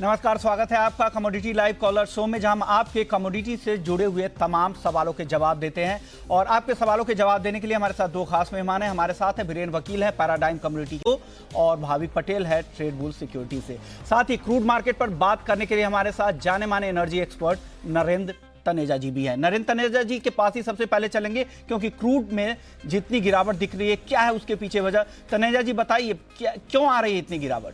नमस्कार, स्वागत है आपका कमोडिटी लाइव कॉलर शो में, जहां हम आपके कमोडिटी से जुड़े हुए तमाम सवालों के जवाब देते हैं। और आपके सवालों के जवाब देने के लिए हमारे साथ दो खास मेहमान हैं। हमारे साथ है वीरेन वकील है पैराडाइम कम्युनिटी को, और भाविक पटेल है ट्रेड बुल सिक्योरिटी से। साथ ही क्रूड मार्केट पर बात करने के लिए हमारे साथ जाने माने एनर्जी एक्सपर्ट नरेंद्र तनेजा जी भी है। नरेंद्र तनेजा जी के पास ही सबसे पहले चलेंगे, क्योंकि क्रूड में जितनी गिरावट दिख रही है, क्या है उसके पीछे वजह? तनेजा जी बताइए, क्यों आ रही है इतनी गिरावट?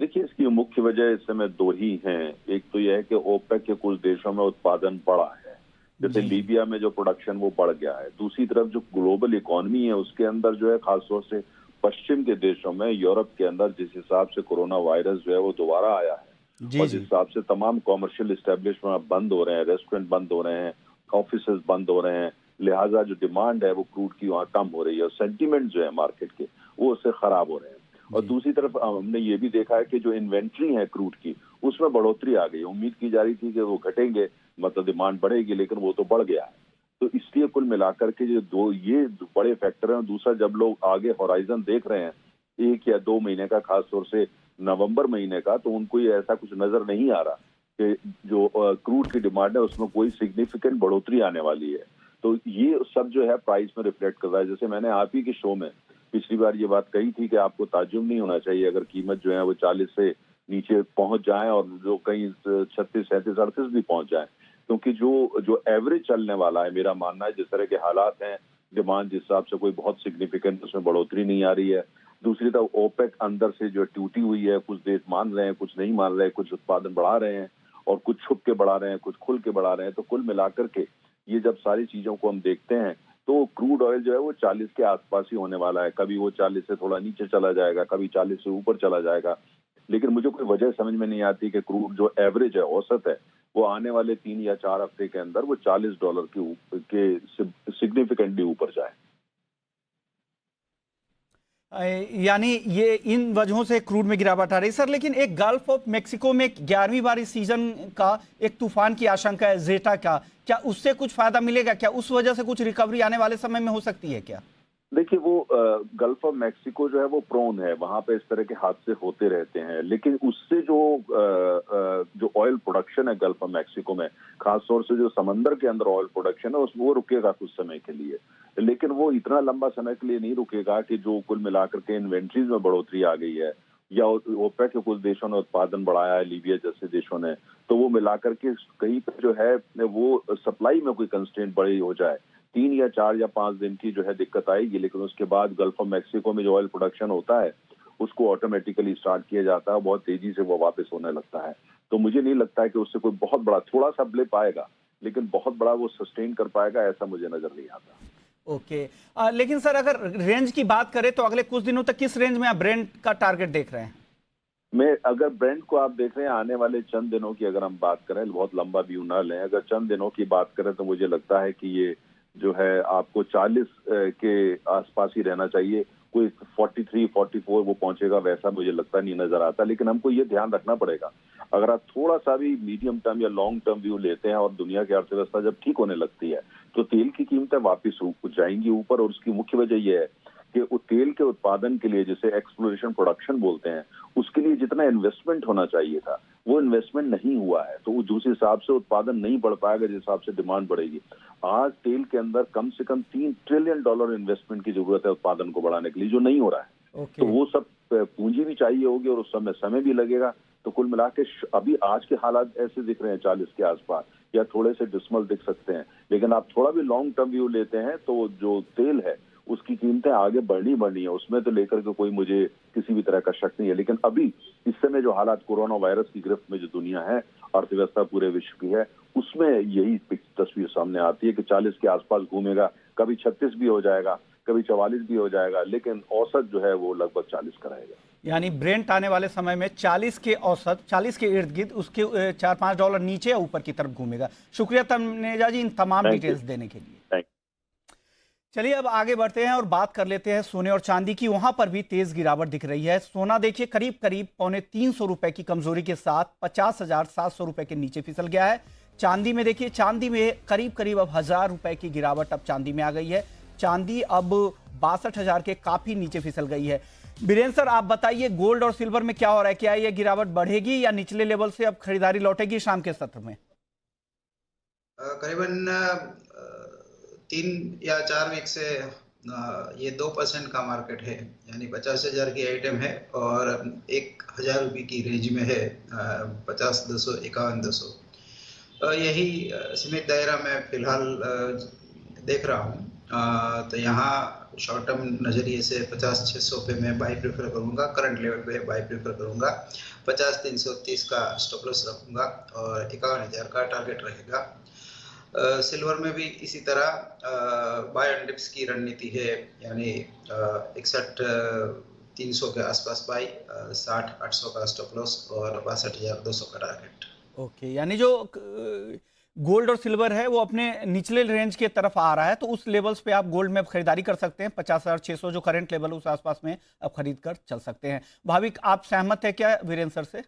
देखिए, इसकी मुख्य वजह इस समय दो ही हैं। एक तो यह है कि ओपेक के कुछ देशों में उत्पादन बढ़ा है, जैसे लीबिया में जो प्रोडक्शन वो बढ़ गया है। दूसरी तरफ जो ग्लोबल इकोनॉमी है उसके अंदर जो है, खासतौर से पश्चिम के देशों में, यूरोप के अंदर जिस हिसाब से कोरोना वायरस जो है वो दोबारा आया है, और जिस हिसाब से तमाम कॉमर्शियल इस्टेब्लिशमेंट बंद हो रहे हैं, रेस्टोरेंट बंद हो रहे हैं, ऑफिस बंद हो रहे हैं, लिहाजा जो डिमांड है वो क्रूड की वहाँ कम हो रही है, और सेंटीमेंट जो है मार्केट के वो उससे खराब हो रहे हैं। और दूसरी तरफ हमने ये भी देखा है कि जो इन्वेंट्री है क्रूड की, उसमें बढ़ोतरी आ गई। उम्मीद की जा रही थी कि वो घटेंगे, मतलब डिमांड बढ़ेगी, लेकिन वो तो बढ़ गया है। तो इसलिए कुल मिलाकर के जो ये बड़े फैक्टर हैं। दूसरा, जब लोग आगे होराइजन देख रहे हैं 1 या 2 महीने का, खासतौर से नवंबर महीने का, तो उनको ये ऐसा कुछ नजर नहीं आ रहा कि जो क्रूड की डिमांड है उसमें कोई सिग्निफिकेंट बढ़ोतरी आने वाली है। तो ये सब जो है प्राइस में रिफ्लेक्ट कर रहा है। जैसे मैंने आप ही के शो में पिछली बार ये बात कही थी कि आपको ताज्जुब नहीं होना चाहिए अगर कीमत जो है वो 40 से नीचे पहुंच जाए, और जो कहीं 36, 37, 38 भी पहुंच जाए, क्योंकि जो एवरेज चलने वाला है, मेरा मानना है जिस तरह के हालात हैं, डिमांड जिस हिसाब से कोई बहुत सिग्निफिकेंट उसमें बढ़ोतरी नहीं आ रही है। दूसरी तरफ ओपेक अंदर से जो टूटी हुई है, कुछ देश मान रहे हैं, कुछ नहीं मान रहे हैं, कुछ उत्पादन बढ़ा रहे हैं और कुछ छुप के बढ़ा रहे हैं, कुछ खुल के बढ़ा रहे हैं। तो कुल मिलाकर के ये जब सारी चीजों को हम देखते हैं तो क्रूड ऑयल जो है वो 40 के आसपास ही होने वाला है। कभी वो 40 से थोड़ा नीचे चला जाएगा, कभी 40 से ऊपर चला जाएगा। लेकिन मुझे कोई वजह समझ में नहीं आती कि क्रूड जो एवरेज है, औसत है, वो आने वाले 3 या 4 हफ्ते के अंदर वो $40 के सिग्निफिकेंटली ऊपर जाए। यानी ये इन वजहों से क्रूड में गिरावट आ रही है सर। लेकिन एक गल्फ ऑफ मेक्सिको में 11वीं बार सीजन का एक तूफान की आशंका है, जेटा का, क्या उससे कुछ फायदा मिलेगा? क्या उस वजह से कुछ रिकवरी आने वाले समय में हो सकती है क्या? देखिए, वो गल्फ ऑफ मेक्सिको जो है वो प्रोन है, वहां पे इस तरह के हादसे होते रहते हैं। लेकिन उससे जो ऑयल प्रोडक्शन है गल्फ ऑफ मेक्सिको में, खासतौर से जो समंदर के अंदर ऑयल प्रोडक्शन है, वो रुकेगा कुछ समय के लिए। लेकिन वो इतना लंबा समय के लिए नहीं रुकेगा कि जो कुल मिलाकर के इन्वेंट्रीज में बढ़ोतरी आ गई है, या ओपेक के कुछ देशों ने उत्पादन बढ़ाया है, लीबिया जैसे देशों ने, तो वो मिलाकर के कहीं पर जो है वो सप्लाई में कोई कंस्ट्रेंट बड़ी हो जाए, 3 या 4 या 5 दिन की जो है दिक्कत आएगी। लेकिन उसके बाद गल्फ ऑफ मेक्सिको में जो ऑयल प्रोडक्शन होता है उसको ऑटोमेटिकली स्टार्ट किया जाता है, बहुत तेजी से वो वापस होने लगता है। तो मुझे नहीं लगता है कि उससे कोई बहुत बड़ा, थोड़ा सा ब्लिप आएगा, लेकिन बहुत बड़ा वो सस्टेन कर पाएगा, ऐसा मुझे नजर नहीं आता। ओके। लेकिन सर, अगर रेंज की बात करें तो अगले कुछ दिनों तक किस रेंज में आप ब्रेंट का टारगेट देख रहे हैं? मैं अगर ब्रेंट को आप देख रहे हैं आने वाले चंद दिनों की, अगर हम बात करें, बहुत लंबा व्यू ना लें, अगर चंद दिनों की बात करें तो मुझे लगता है कि ये जो है आपको 40 के आसपास ही रहना चाहिए। कोई 43, 44 वो पहुंचेगा वैसा मुझे लगता नहीं नजर आता। लेकिन हमको ये ध्यान रखना पड़ेगा, अगर आप थोड़ा सा भी मीडियम टर्म या लॉन्ग टर्म व्यू लेते हैं और दुनिया की अर्थव्यवस्था जब ठीक होने लगती है तो तेल की कीमतें वापस जाएंगी ऊपर। और उसकी मुख्य वजह यह है कि तेल के उत्पादन के लिए, जिसे एक्सप्लोरेशन प्रोडक्शन बोलते हैं, उसके लिए जितना इन्वेस्टमेंट होना चाहिए था वो इन्वेस्टमेंट नहीं हुआ है, तो जिस हिसाब से उत्पादन नहीं बढ़ पाएगा, जिस हिसाब से डिमांड बढ़ेगी। आज तेल के अंदर कम से कम $3 ट्रिलियन इन्वेस्टमेंट की जरूरत है उत्पादन को बढ़ाने के लिए, जो नहीं हो रहा है। तो वो सब पूंजी भी चाहिए होगी और उस समय भी लगेगा। तो कुल मिला के अभी आज के हालात ऐसे दिख रहे हैं 40 के आसपास, या थोड़े से डिसमल दिख सकते हैं। लेकिन आप थोड़ा भी लॉन्ग टर्म व्यू लेते हैं तो जो तेल है उसकी कीमतें आगे बढ़नी है, उसमें तो लेकर के कोई मुझे किसी भी तरह का शक नहीं है। लेकिन अभी इस समय जो हालात कोरोना वायरस की गिरफ्त में जो दुनिया है, अर्थव्यवस्था पूरे विश्व की है, उसमें यही तस्वीर सामने आती है कि 40 के आसपास घूमेगा, कभी 36 भी हो जाएगा, कभी 44 भी हो जाएगा, लेकिन औसत जो है वो लगभग 40 का रहेगा। यानी ब्रेंट आने वाले समय में 40 के औसत, 40 के इर्द गिर्द, उसके $4-5 नीचे या ऊपर की तरफ घूमेगा। शुक्रिया तनेजा जी इन तमाम डिटेल्स देने के लिए। चलिए अब आगे बढ़ते हैं और बात कर लेते हैं सोने और चांदी की। वहां पर भी तेज गिरावट दिख रही है। सोना देखिए करीब 350 रुपए की कमजोरी के साथ 50,700 रुपए के नीचे फिसल गया है। चांदी में देखिए, चांदी में करीब अब 1000 रुपए की गिरावट अब चांदी में आ गई है। चांदी अब 62,000 के काफी नीचे फिसल गई है। बीरेन सर, आप बताइए गोल्ड और सिल्वर में क्या हो रहा है? क्या ये गिरावट बढ़ेगी या निचले लेवल से अब खरीदारी लौटेगी शाम के सत्र में? करीबन 3 या 4 वीक से ये 2% का मार्केट है, यानी 50,000 की आइटम है और 1,000 रुपये की रेंज में है, 50,200, 51,200। यही सीमित दायरा में फिलहाल देख रहा हूँ। तो यहाँ शॉर्ट टर्म नज़रिए से 50,600 पे मैं बाई प्रेफर करूँगा, करंट लेवल पे बाई प्रेफर करूँगा। 50,330 का स्टॉप लॉस रखूँगा और 51,000 का टारगेट रहेगा। सिल्वर में भी इसी तरह बाय एंड डिप्स की रणनीति है, यानी 61,300 के आसपास बाई, 60,800 का स्टॉप लॉस और 62,200 का टारगेट। ओके, यानी जो गोल्ड और सिल्वर है वो अपने निचले रेंज के तरफ आ रहा है, तो उस लेवल्स पे आप गोल्ड में खरीदारी कर सकते हैं। 50,600 जो करंट लेवल उस आसपास में आप खरीद कर चल सकते हैं। भाविक, आप सहमत है क्या वीरेंद्र सर से?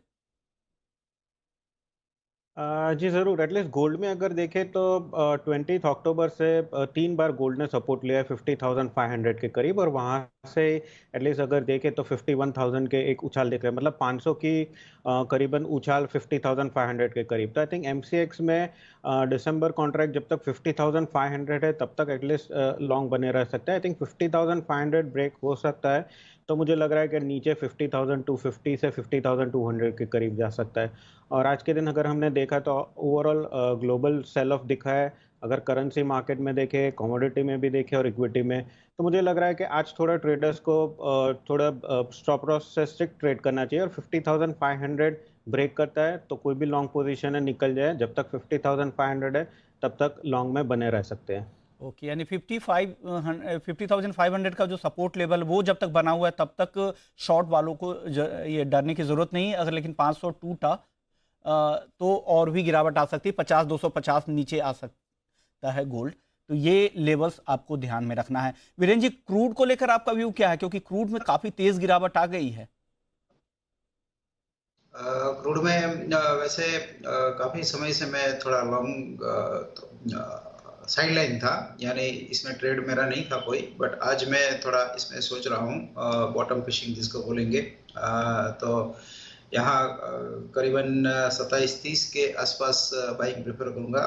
जी ज़रूर। एटलीस्ट गोल्ड में अगर देखें तो 20 अक्टूबर से 3 बार गोल्ड ने सपोर्ट लिया है 50,500 के करीब, और वहाँ से एटलीस्ट अगर देखें तो 51,000 के एक उछाल दिख रहा है, मतलब 500 की करीबन उछाल 50,500 के करीब। तो आई थिंक एमसीएक्स में दिसंबर कॉन्ट्रैक्ट जब तक 50,500 है तब तक एटलीस्ट लॉन्ग बने रह सकता है। आई थिंक 50,500 ब्रेक हो सकता है, तो मुझे लग रहा है कि नीचे 50,250 से 50,200 के करीब जा सकता है। और आज के दिन अगर हमने देखा तो ओवरऑल ग्लोबल सेल ऑफ दिखा है, अगर करेंसी मार्केट में देखें, कमोडिटी में भी देखें और इक्विटी में, तो मुझे लग रहा है कि आज थोड़ा ट्रेडर्स को थोड़ा स्टॉप लॉस से स्ट्रिक्ट ट्रेड करना चाहिए। और 50,500 ब्रेक करता है तो कोई भी लॉन्ग पोजीशन है निकल जाए, जब तक 50,500 है तब तक लॉन्ग में बने रह सकते हैं। ओके, यानी 50,500 का जो सपोर्ट लेवल वो जब तक बना हुआ है तब तक शॉर्ट वालों को ये डरने की जरूरत नहीं है। अगर लेकिन 500 टूटा तो और भी गिरावट आ सकती है, 50,250 नीचे आ सकता है गोल्ड। तो ये लेवल्स आपको ध्यान में रखना है। वीरेंद्र जी, क्रूड को लेकर आपका व्यू क्या है, क्योंकि क्रूड में काफी तेज गिरावट आ गई है? क्रूड में वैसे काफी समय से मैं थोड़ा लॉन्ग साइडलाइन था, यानी इसमें ट्रेड मेरा नहीं था कोई, बट आज मैं थोड़ा इसमें सोच रहा हूँ बॉटम फिशिंग जिसको बोलेंगे। तो यहाँ करीबन 27-30 के आसपास बाइक प्रेफर करूँगा,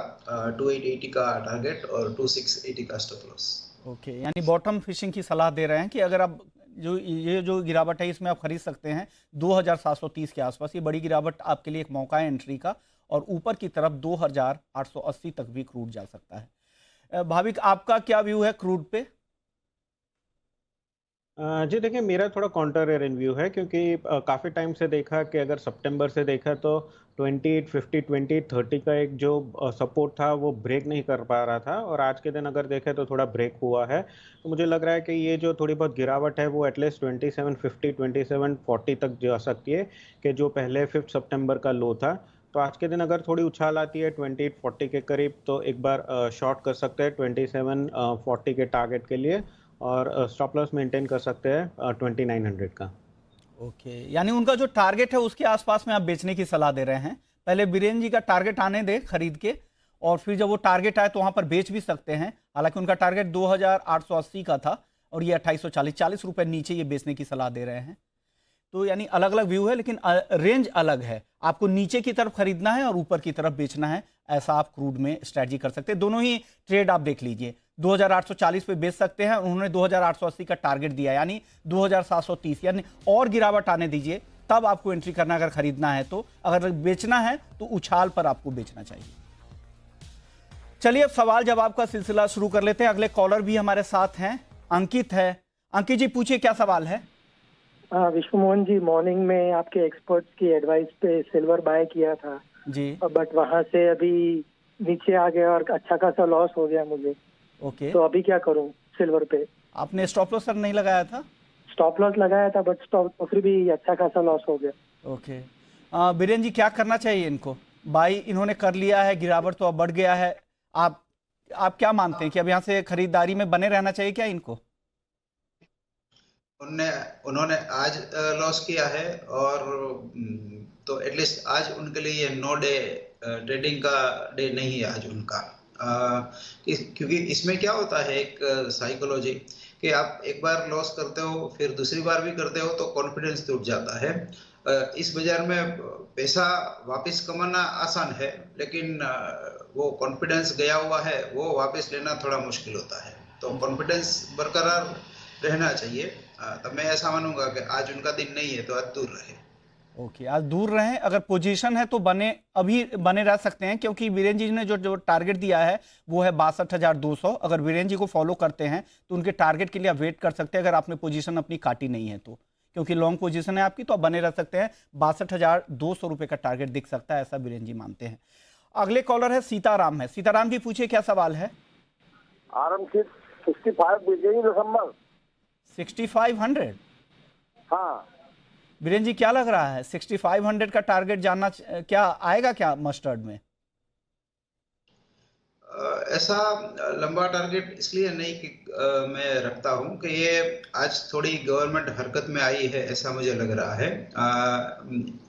2880 का टारगेट और 2680 का स्टॉप लॉस। ओके, यानी बॉटम फिशिंग की सलाह दे रहे हैं कि अगर आप ये जो गिरावट है इसमें आप खरीद सकते हैं 2,730 के आसपास। ये बड़ी गिरावट आपके लिए एक मौका है एंट्री का, और ऊपर की तरफ 2,880 तक भी क्रूड जा सकता है। भाविक, आपका क्या व्यू है क्रूड पे? जी देखिए, मेरा थोड़ा काउंटर रिव्यू है, क्योंकि काफ़ी टाइम से देखा कि अगर सितंबर से देखा तो 2850 2030 का एक जो सपोर्ट था वो ब्रेक नहीं कर पा रहा था, और आज के दिन अगर देखें तो थोड़ा ब्रेक हुआ है। तो मुझे लग रहा है कि ये जो थोड़ी बहुत गिरावट है वो एटलीस्ट 2750 2740 तक जा सकती है, कि जो पहले 5 सितंबर का लो था। तो आज के दिन अगर थोड़ी उछाल आती है 2840 के करीब तो एक बार शॉर्ट कर सकते हैं 2740 के टारगेट के लिए, और स्टॉप लॉस मेंटेन कर सकते हैं 2900 का। ओके, यानी उनका जो टारगेट है उसके आसपास में आप बेचने की सलाह दे रहे हैं। पहले बीरेन जी का टारगेट आने दे खरीद के, और फिर जब वो टारगेट आए तो वहां पर बेच भी सकते हैं। हालांकि उनका टारगेट 2,880 का था और ये 2,840, 40 रुपए नीचे ये बेचने की सलाह दे रहे हैं। तो यानी अलग अलग व्यू है, लेकिन रेंज अलग है। आपको नीचे की तरफ खरीदना है और ऊपर की तरफ बेचना है, ऐसा आप क्रूड में स्ट्रेटजी कर सकते हैं। दोनों ही ट्रेड आप देख लीजिए, 2,840 पे बेच सकते हैं, उन्होंने 2,880 का टारगेट दिया, यानी 2,730, यानी और गिरावट आने दीजिए तब आपको एंट्री करना अगर खरीदना है तो। अगर बेचना है तो उछाल पर आपको बेचना चाहिए। चलिए अब सवाल जवाब का सिलसिला शुरू कर लेते हैं। अगले कॉलर भी हमारे साथ हैं, अंकित है। अंकित जी, पूछिए क्या सवाल है। विश्व मोहन जी, मॉर्निंग में आपके एक्सपर्ट्स की एडवाइस पे सिल्वर बाय किया था जी, बट वहां से अभी नीचे आ गया और अच्छा खासा लॉस हो गया मुझे। ओके, तो अभी क्या करूं सिल्वर पे? आपने स्टॉप लॉस सर नहीं लगाया था? स्टॉप लॉस लगाया था बट स्टॉप फिर भी अच्छा खासा लॉस हो गया। ओके, बीरेन जी, क्या करना चाहिए इनको? बाई इन्होंने कर लिया है, गिरावट तो अब बढ़ गया है। आप क्या मानते हैं कि अब यहाँ से खरीदारी में बने रहना चाहिए क्या इनको? उन्होंने आज लॉस किया है, और तो एटलीस्ट आज उनके लिए नो डे ट्रेडिंग का डे नहीं है आज उनका। क्योंकि इसमें क्या होता है, एक साइकोलॉजी कि आप एक बार लॉस करते हो फिर दूसरी बार भी करते हो तो कॉन्फिडेंस टूट जाता है। इस बाजार में पैसा वापस कमाना आसान है, लेकिन वो कॉन्फिडेंस गया हुआ है वो वापस लेना थोड़ा मुश्किल होता है। तो कॉन्फिडेंस बरकरार रहना चाहिए। तब मैं ऐसा मानूंगा कि आज उनका दिन नहीं है तो आज दूर रहे। ओके, आज दूर रहें। अगर पोजीशन है तो अभी बने रह सकते हैं, क्योंकि वीरेंद्र जी ने जो टारगेट दिया है वो है 62,200। अगर वीरेंद्र जी को फॉलो करते हैं तो उनके टारगेट के लिए आप वेट कर सकते हैं, अगर आपने पोजीशन अपनी काटी नहीं है तो, क्योंकि लॉन्ग पोजीशन है आपकी, तो आप बने रह सकते हैं। 62,200 रुपये का टारगेट दिख सकता है, ऐसा वीरेंद्र जी मानते हैं। अगले कॉलर है सीताराम। सीताराम जी, पूछिए क्या सवाल है। आरएम 65 बिकेगी दिसंबर 6500? हाँ। वीरेंद्र जी क्या लग रहा है, 6500 का टारगेट जानना क्या आएगा क्या मस्टर्ड में? ऐसा लंबा टारगेट इसलिए नहीं कि मैं रखता हूं कि ये आज थोड़ी गवर्नमेंट हरकत में आई है, ऐसा मुझे लग रहा है।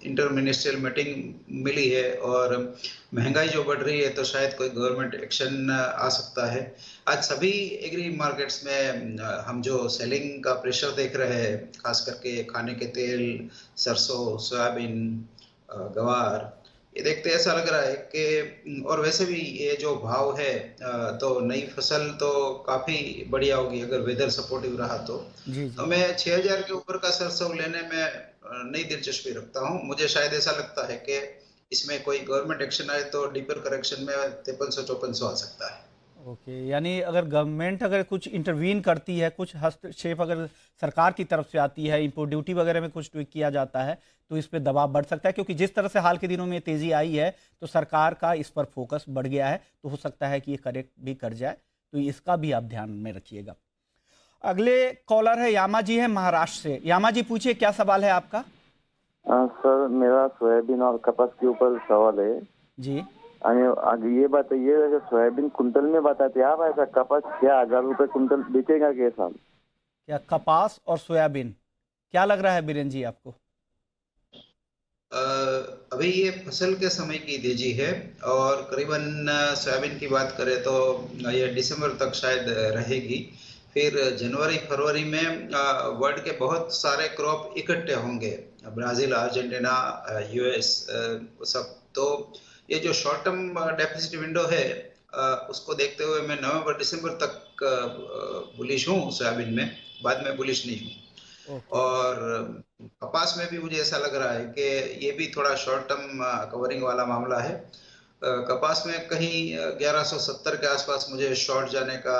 इंटर मिनिस्ट्रियल मीटिंग मिली है और महंगाई जो बढ़ रही है तो शायद कोई गवर्नमेंट एक्शन आ सकता है। आज सभी एग्री मार्केट्स में हम जो सेलिंग का प्रेशर देख रहे हैं, खास करके खाने के तेल, सरसों, सोयाबीन, गवार, ये देखते ऐसा लग रहा है कि, और वैसे भी ये जो भाव है तो नई फसल तो काफी बढ़िया होगी अगर वेदर सपोर्टिव रहा तो। तो मैं 6,000 के ऊपर का सरसों लेने में नहीं दिलचस्पी रखता हूँ। मुझे शायद ऐसा लगता है कि इसमें कोई गवर्नमेंट एक्शन आए तो डीपर करेक्शन में 5300-5400 आ सकता है। ओके, यानी अगर गवर्नमेंट अगर कुछ इंटरवीन करती है, कुछ हस्तक्षेप अगर सरकार की तरफ से आती है, इंपोर्ट ड्यूटी वगैरह में कुछ ट्वीक किया जाता है तो इस पे दबाव बढ़ सकता है, क्योंकि जिस तरह से हाल के दिनों में तेजी आई है तो सरकार का इस पर फोकस बढ़ गया है, तो हो सकता है कि ये करेक्ट भी कर जाए, तो इसका भी आप ध्यान में रखिएगा। अगले कॉलर है यामा जी, है महाराष्ट्र से। यामा जी, पूछिए क्या सवाल है आपका। सर, मेरा सोयाबीन और कपास के ऊपर सवाल है जी। आगे ये बताइए, सोयाबीन कुंटल में बताते आप, ऐसा कपास क्या 1,000 रुपए कुंटल बिकेगा क्या साल? क्या कपास और सोयाबीन क्या लग रहा है बीरेन जी आपको? अभी ये फसल के समय की तेजी है और करीबन सोयाबीन की बात करें तो ये दिसंबर तक शायद रहेगी। फिर जनवरी फरवरी में वर्ल्ड के बहुत सारे क्रॉप इकट्ठे होंगे, ब्राजील, अर्जेंटीना, यूएस, सब। तो ये जो शॉर्ट टर्म डेफिसिट विंडो है उसको देखते हुए मैं नवंबर दिसंबर तक बुलिश हूँ सोयाबीन में, बाद में बुलिश नहीं हूँ। और कपास में भी मुझे ऐसा लग रहा है कि ये भी थोड़ा शॉर्ट टर्म कवरिंग वाला मामला है। कपास में कहीं 1170 के आसपास मुझे शॉर्ट जाने का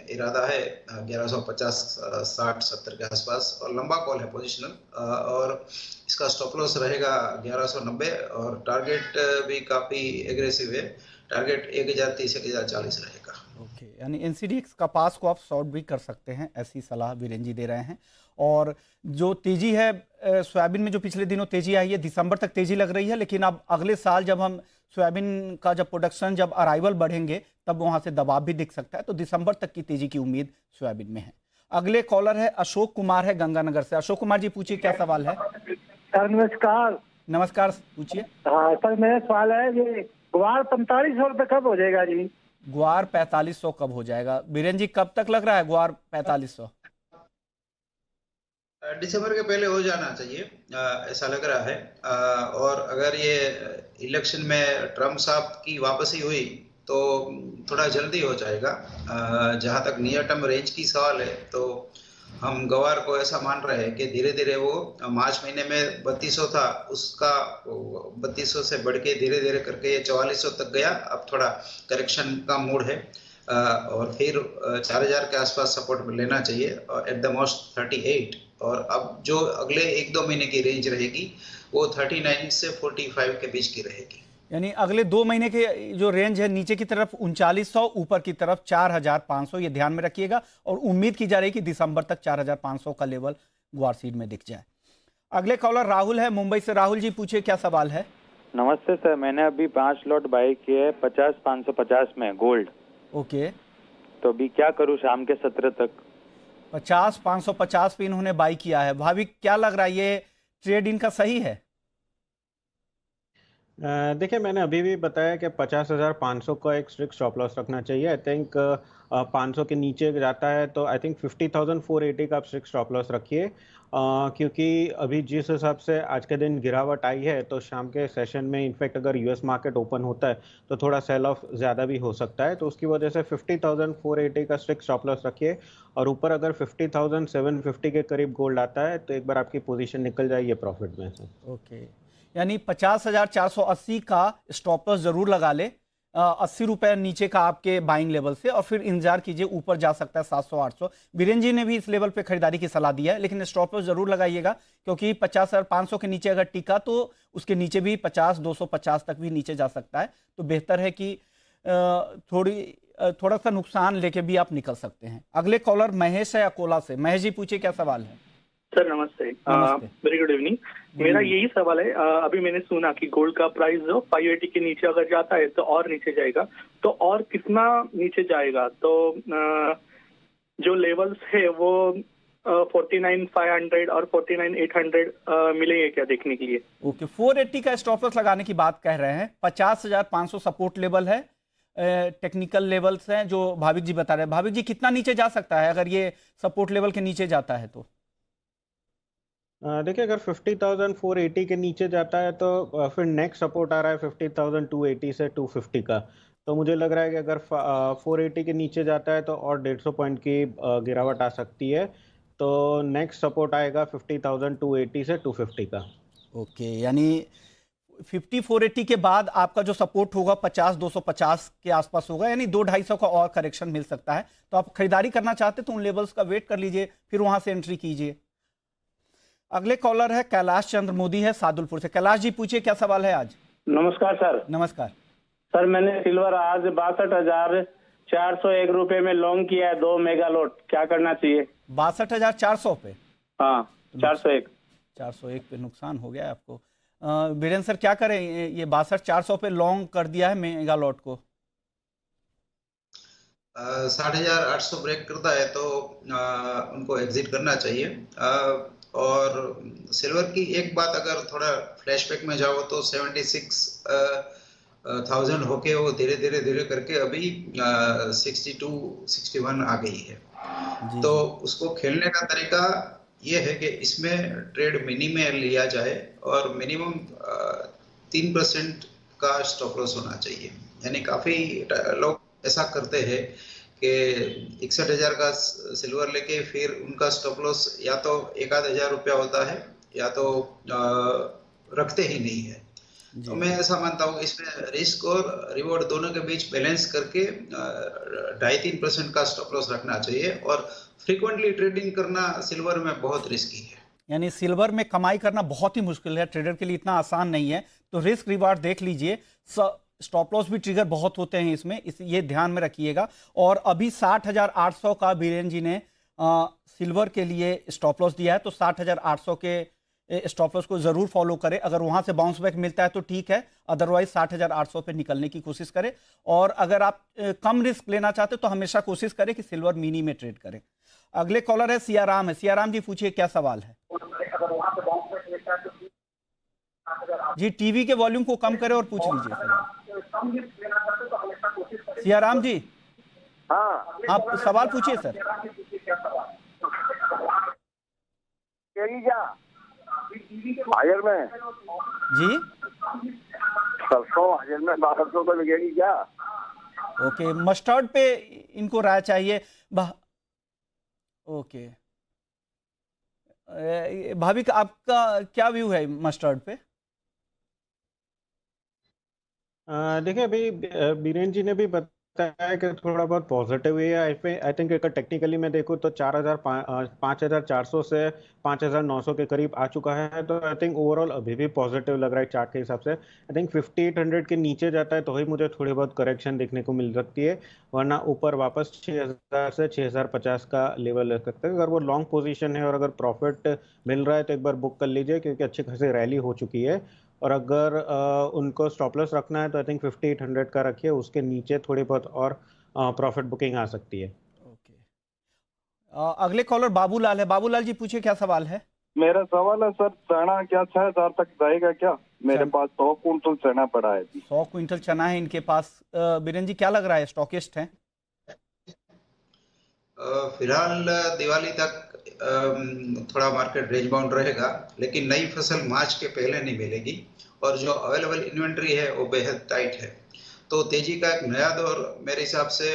इरादा है, 1150, 60, 70 के आसपास, और लंबा कॉल है पोजिशनल, और इसका स्टॉप लॉस रहेगा 1190 और टारगेट भी काफी एग्रेसिव है, टारगेट 1030, 1040 रहेगा। ओके, यानी एनसीडीएक्स कपास को आप शॉर्ट भी कर सकते हैं, ऐसी सलाह बीरेन जी दे रहे हैं। और जो तेजी है सोयाबीन में, जो पिछले दिनों तेजी आई है, दिसंबर तक तेजी लग रही है, लेकिन अब अगले साल जब हम सोयाबीन का जब प्रोडक्शन, जब अराइवल बढ़ेंगे तब वहां से दबाव भी दिख सकता है, तो दिसंबर तक की तेजी की उम्मीद सोयाबीन में है। अगले कॉलर है अशोक कुमार, है गंगानगर से। अशोक कुमार जी, पूछिए क्या सवाल है। सर नमस्कार। नमस्कार, पूछिए। हाँ सर, मेरा सवाल है ये ग्वार 4500 रुपये कब हो जाएगा जी? ग्वार 4500 कब हो जाएगा बीरेन जी? कब तक लग रहा है ग्वार 4500? दिसंबर के पहले हो जाना चाहिए, ऐसा लग रहा है। और अगर ये इलेक्शन में ट्रम्प साहब की वापसी हुई तो थोड़ा जल्दी हो जाएगा। जहां तक नियर टर्म रेंज की सवाल है तो हम गवार को ऐसा मान रहे हैं कि धीरे धीरे वो मार्च महीने में 3200 था, उसका 3200 से बढ़ के धीरे धीरे करके ये 4400 तक गया। अब थोड़ा करेक्शन का मूड है और फिर 4000 के आसपास सपोर्ट लेना चाहिए, एट द मोस्ट 38। और अब जो अगले 1-2 महीने की रेंज रहेगी वो 39 से 45 के बीच की रहेगी। यानी अगले 2 महीने के जो रेंज है, नीचे की तरफ 3900, ऊपर की तरफ 4500, ये ध्यान में रखिएगा। और उम्मीद की जा रही है कि दिसंबर तक 4500 का लेवल ग्वार सीड में दिख जाए। अगले कॉलर राहुल है मुंबई से। राहुल जी, पूछिए क्या सवाल है। नमस्ते सर, मैंने अभी 5 लॉट बाई किए 50-550 में गोल्ड। ओके, तो अभी क्या करूं शाम के 17 तक? 50-550 पे इन्होंने बाई किया है। भाभी क्या लग रहा है, ये ट्रेड इनका सही है? देखिए मैंने अभी भी बताया कि 50,500 का एक स्ट्रिक्ट स्टॉप लॉस रखना चाहिए। आई थिंक 500 के नीचे जाता है तो आई थिंक 50,480 का आप स्ट्रिक्ट स्टॉप लॉस रखिए, क्योंकि अभी जिस हिसाब से आज के दिन गिरावट आई है तो शाम के सेशन में इनफैक्ट अगर यूएस मार्केट ओपन होता है तो थोड़ा सेल ऑफ ज़्यादा भी हो सकता है, तो उसकी वजह से 50,480 का स्ट्रिक्ट स्टॉप लॉस रखिए। और ऊपर अगर 50,750 के करीब गोल्ड आता है तो एक बार आपकी पोजीशन निकल जाएगी प्रॉफिट में से। ओके, यानी 50,480 का स्टॉप लॉस जरूर लगा ले, 80 रुपए नीचे का आपके बाइंग लेवल से, और फिर इंतजार कीजिए, ऊपर जा सकता है 700-800। बीरेन जी ने भी इस लेवल पे खरीदारी की सलाह दी है, लेकिन स्टॉप लॉस जरूर लगाइएगा, क्योंकि 50,500 के नीचे अगर टिका तो उसके नीचे भी 50,250 तक भी नीचे जा सकता है। तो बेहतर है कि थोड़ा सा नुकसान लेके भी आप निकल सकते हैं। अगले कॉलर महेश है अकोला से। महेश जी पूछिए, क्या सवाल है? सर नमस्ते, वेरी गुड इवनिंग। मेरा यही सवाल है, अभी मैंने सुना कि गोल्ड का प्राइस जो 580 के नीचे अगर जाता है तो और नीचे जाएगा, तो और कितना नीचे जाएगा? तो जो लेवल्स है वो 49,500 और 49,800 मिलेंगे क्या देखने के लिए? ओके, 480 का स्टॉप लॉस लगाने की बात कह रहे हैं। 50,500 सपोर्ट लेवल है, टेक्निकल लेवल्स हैं जो भाविक जी बता रहे हैं। भाविक जी, कितना नीचे जा सकता है अगर ये सपोर्ट लेवल के नीचे जाता है तो? देखिए अगर 50,480 के नीचे जाता है तो फिर नेक्स्ट सपोर्ट आ रहा है 50,280 से 250 का, तो मुझे लग रहा है कि अगर 480 के नीचे जाता है तो और 150 पॉइंट की गिरावट आ सकती है, तो नेक्स्ट सपोर्ट आएगा 50,280 से 250 का। ओके, यानी 5480 के बाद आपका जो सपोर्ट होगा 50,250 के आसपास होगा, यानी 200-250 का और करेक्शन मिल सकता है। तो आप खरीदारी करना चाहते तो उन लेवल्स का वेट कर लीजिए, फिर वहां से एंट्री कीजिए। अगले कॉलर है कैलाश चंद्र मोदी है सादुलपुर से। कैलाश जी पूछिए, क्या सवाल है आज? नमस्कार सर। नमस्कार सर, मैंने सिल्वर आज 62,401 रुपए में लॉन्ग किया है 2 मेगा लॉट, क्या करना चाहिए? 62,400 पे? हाँ, 401 पे नुकसान हो गया है आपको। बीरेन सर क्या करें, ये 62,400 पे लॉन्ग कर दिया है मेगा लॉट को। 8,800 ब्रेक करता है तो उनको एग्जिट करना चाहिए। और सिल्वर की एक बात अगर थोड़ा फ्लैशबैक में जाओ तो 76,000 होके वो धीरे धीरे करके अभी 62-61 आ गई है। तो उसको खेलने का तरीका ये है कि इसमें ट्रेड मिनी में लिया जाए और मिनिमम 3% का स्टॉप लॉस होना चाहिए। यानी काफी लोग ऐसा करते हैं कि 61,000 का सिल्वर लेके फिर उनका स्टॉप लॉस या तो 1,000 रुपया होता है या तो रखते ही नहीं है। तो मैं ऐसा मानता हूँ इसमें रिस्क और रिवॉर्ड दोनों के बीच बैलेंस करके 2.5-3% का स्टॉप लॉस रखना चाहिए। और फ्रीक्वेंटली ट्रेडिंग करना सिल्वर में बहुत रिस्की है। यानी सिल्वर में कमाई करना बहुत ही मुश्किल है, ट्रेडर के लिए इतना आसान नहीं है। तो रिस्क रिवार्ड देख लीजिए, स्टॉप लॉस भी ट्रिगर बहुत होते हैं इसमें, ये ध्यान में रखिएगा। और अभी 60,800 का बीरेन जी ने सिल्वर के लिए स्टॉप लॉस दिया है, तो 60,800 के स्टॉप लॉस को जरूर फॉलो करें। अगर वहां से बाउंस बैक मिलता है तो ठीक है, अदरवाइज 60,800 पे निकलने की कोशिश करें। और अगर आप कम रिस्क लेना चाहते तो हमेशा कोशिश करें कि सिल्वर मिनी में ट्रेड करें। अगले कॉलर है सियाराम है। सियाराम जी पूछिए, क्या सवाल है? जी टीवी के वॉल्यूम को कम करें और पूछ लीजिए सवाल। सियाराम जी, हाँ आप सवाल पूछिए सर। हाजिर में जी सरसों हाजिर में 1200 तो लगेगी क्या? ओके, मस्टर्ड पे इनको राय चाहिए। ओके, भाविक आपका क्या व्यू है मस्टर्ड पे? देखिए अभी बीरेन जी ने भी बताया कि थोड़ा बहुत पॉजिटिव है। आई थिंक अगर टेक्निकली मैं देखूँ तो 5,400 से 5,900 के करीब आ चुका है, तो आई थिंक ओवरऑल अभी भी पॉजिटिव लग रहा है चार्ट के हिसाब से। आई थिंक 5,800 के नीचे जाता है तो ही मुझे थोड़ी बहुत करेक्शन देखने को मिल सकती है, वरना ऊपर वापस 6,000 से 6,050 का लेवल ले सकते हैं। अगर वो लॉन्ग पोजीशन है और अगर प्रॉफिट मिल रहा है तो एक बार बुक कर लीजिए, क्योंकि अच्छी खासी रैली हो चुकी है। और अगर उनको स्टॉप लॉस रखना है तो आई थिंक 5,800 का रखिए, उसके नीचे थोड़ी बहुत और प्रॉफिट बुकिंग आ सकती है। ओके, अगले कॉलर बाबूलाल है। बाबूलाल जी पूछिए, क्या सवाल है? मेरा सवाल है सर, चना क्या 6,000 तक जाएगा क्या? मेरे पास 100 कुंटल चना पड़ा है अभी। 100 क्विंटल चना है इनके पास। बीरेन जी क्या लग रहा है, स्टॉकिस्ट हैं? फिलहाल दिवाली तक थोड़ा मार्केट रेंज बाउंड रहेगा, लेकिन नई फसल मार्च के पहले नहीं मिलेगी और जो अवेलेबल इन्वेंट्री है वो बेहद टाइट है। तो तेजी का एक नया दौर मेरे हिसाब से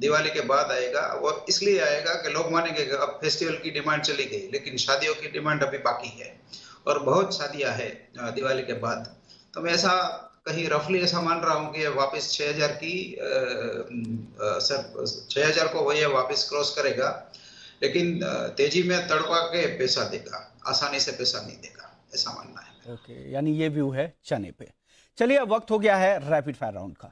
दिवाली के बाद आएगा, और इसलिए आएगा कि लोग मानेंगे कि अब फेस्टिवल की डिमांड चली गई, लेकिन शादियों की डिमांड अभी बाकी है और बहुत शादियां हैं दिवाली के बाद। तो मैं ऐसा कहीं रफली ऐसा मान रहा हूँ कि वापस 6,000 की 6,000 को वही वापस क्रॉस करेगा, लेकिन तेजी में तड़पा के पैसा देगा, आसानी से पैसा नहीं देगा, ऐसा मानना है। ओके, यानी ये व्यू है चने पे। चलिए अब वक्त हो गया है रैपिड फायर राउंड का।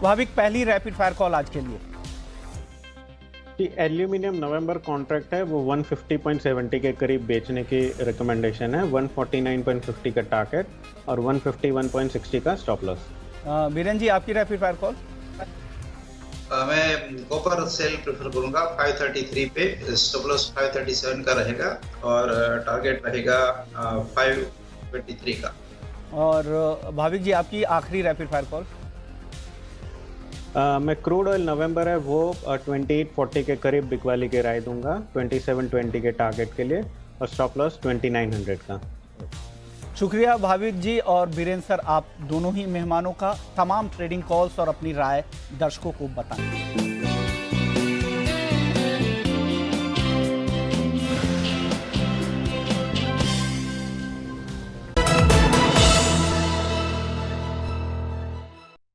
भाविक, पहली रैपिड फायर कॉल आज के लिए। एल्यूमिनियम नवंबर कॉन्ट्रैक्ट है, वो 150.70 के करीब बेचने की रिकमेंडेशन है, 149.50 का टारगेट और 151.60 का स्टॉप लॉस। बीरेन जी आपकी रैपिड फायर कॉल। मैं कॉपर सेल प्रेफर करूंगा 533 पे, स्टॉप लॉस 537 का रहेगा और टारगेट रहेगा 523 का। और भाविक जी आपकी आखिरी रैपिड फायर कॉल। मैं क्रूड ऑयल नवंबर है वो 2840 के करीब बिकवाली की राय दूंगा, 2720 के टारगेट के लिए और स्टॉप लॉस 2900 का। शुक्रिया भाविक जी और बीरेन सर, आप दोनों ही मेहमानों का। तमाम ट्रेडिंग कॉल्स और अपनी राय दर्शकों को बताएं।